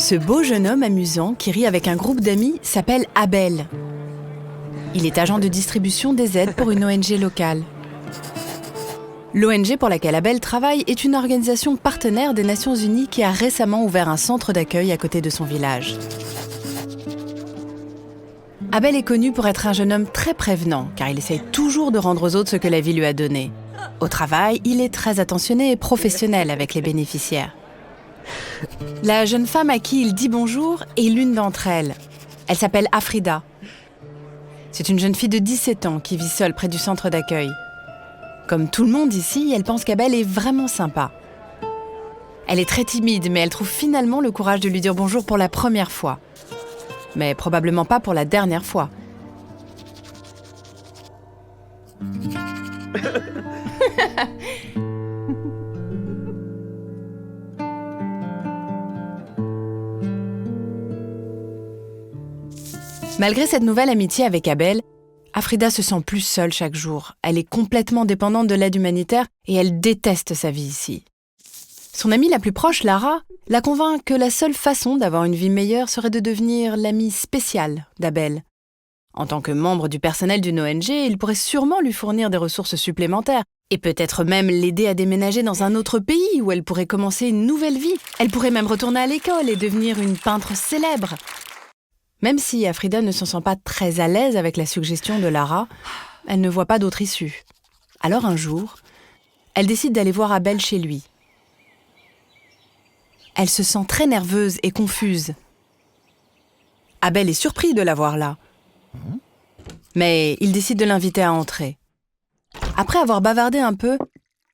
Ce beau jeune homme amusant qui rit avec un groupe d'amis s'appelle Abel. Il est agent de distribution des aides pour une ONG locale. L'ONG pour laquelle Abel travaille est une organisation partenaire des Nations Unies qui a récemment ouvert un centre d'accueil à côté de son village. Abel est connu pour être un jeune homme très prévenant, car il essaye toujours de rendre aux autres ce que la vie lui a donné. Au travail, il est très attentionné et professionnel avec les bénéficiaires. La jeune femme à qui il dit bonjour est l'une d'entre elles. Elle s'appelle Afrida. C'est une jeune fille de 17 ans qui vit seule près du centre d'accueil. Comme tout le monde ici, elle pense qu'Abel est vraiment sympa. Elle est très timide, mais elle trouve finalement le courage de lui dire bonjour pour la première fois. Mais probablement pas pour la dernière fois. Malgré cette nouvelle amitié avec Abel, Afrida se sent plus seule chaque jour. Elle est complètement dépendante de l'aide humanitaire et elle déteste sa vie ici. Son amie la plus proche, Lara, la convainc que la seule façon d'avoir une vie meilleure serait de devenir l'amie spéciale d'Abel. En tant que membre du personnel d'une ONG, il pourrait sûrement lui fournir des ressources supplémentaires et peut-être même l'aider à déménager dans un autre pays où elle pourrait commencer une nouvelle vie. Elle pourrait même retourner à l'école et devenir une peintre célèbre. Même si Afrida ne se sent pas très à l'aise avec la suggestion de Lara, elle ne voit pas d'autre issue. Alors un jour, elle décide d'aller voir Abel chez lui. Elle se sent très nerveuse et confuse. Abel est surpris de la voir là. Mais il décide de l'inviter à entrer. Après avoir bavardé un peu,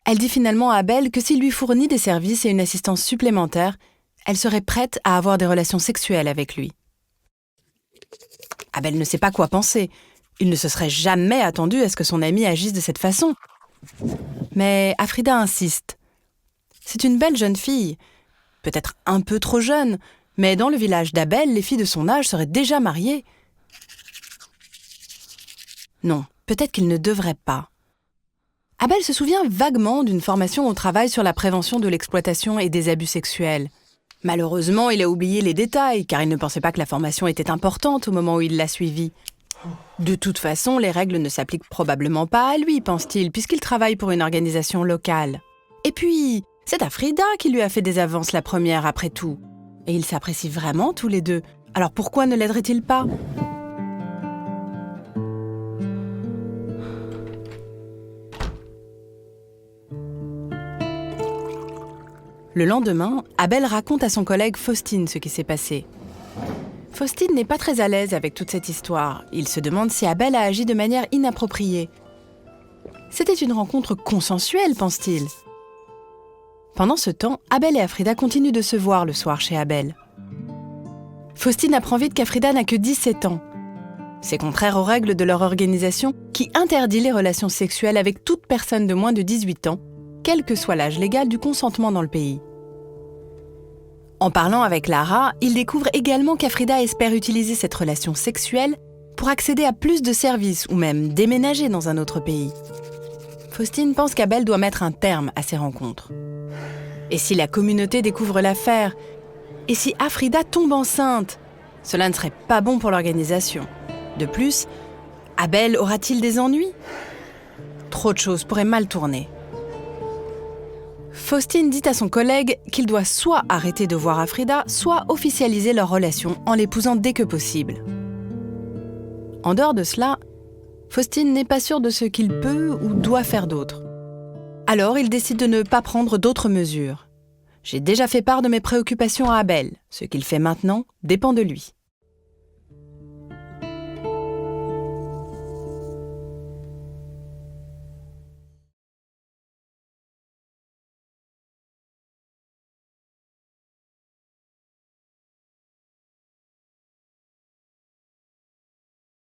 elle dit finalement à Abel que s'il lui fournit des services et une assistance supplémentaire, elle serait prête à avoir des relations sexuelles avec lui. Abel ne sait pas quoi penser. Il ne se serait jamais attendu à ce que son ami agisse de cette façon. Mais Afrida insiste. C'est une belle jeune fille, peut-être un peu trop jeune, mais dans le village d'Abel, les filles de son âge seraient déjà mariées. Non, peut-être qu'il ne devrait pas. Abel se souvient vaguement d'une formation au travail sur la prévention de l'exploitation et des abus sexuels. Malheureusement, il a oublié les détails, car il ne pensait pas que la formation était importante au moment où il l'a suivie. De toute façon, les règles ne s'appliquent probablement pas à lui, pense-t-il, puisqu'il travaille pour une organisation locale. Et puis, c'est Afrida qui lui a fait des avances la première, après tout. Et ils s'apprécient vraiment tous les deux. Alors pourquoi ne l'aiderait-il pas ? Le lendemain, Abel raconte à son collègue Faustine ce qui s'est passé. Faustine n'est pas très à l'aise avec toute cette histoire. Il se demande si Abel a agi de manière inappropriée. C'était une rencontre consensuelle, pense-t-il. Pendant ce temps, Abel et Afrida continuent de se voir le soir chez Abel. Faustine apprend vite qu'Afrida n'a que 17 ans. C'est contraire aux règles de leur organisation qui interdit les relations sexuelles avec toute personne de moins de 18 ans, quel que soit l'âge légal du consentement dans le pays. En parlant avec Lara, il découvre également qu'Afrida espère utiliser cette relation sexuelle pour accéder à plus de services ou même déménager dans un autre pays. Faustine pense qu'Abel doit mettre un terme à ces rencontres. Et si la communauté découvre l'affaire ? Et si Afrida tombe enceinte ? Cela ne serait pas bon pour l'organisation. De plus, Abel aura-t-il des ennuis ? Trop de choses pourraient mal tourner. Faustine dit à son collègue qu'il doit soit arrêter de voir Afrida, soit officialiser leur relation en l'épousant dès que possible. En dehors de cela, Faustine n'est pas sûr de ce qu'il peut ou doit faire d'autre. Alors il décide de ne pas prendre d'autres mesures. J'ai déjà fait part de mes préoccupations à Abel. Ce qu'il fait maintenant dépend de lui.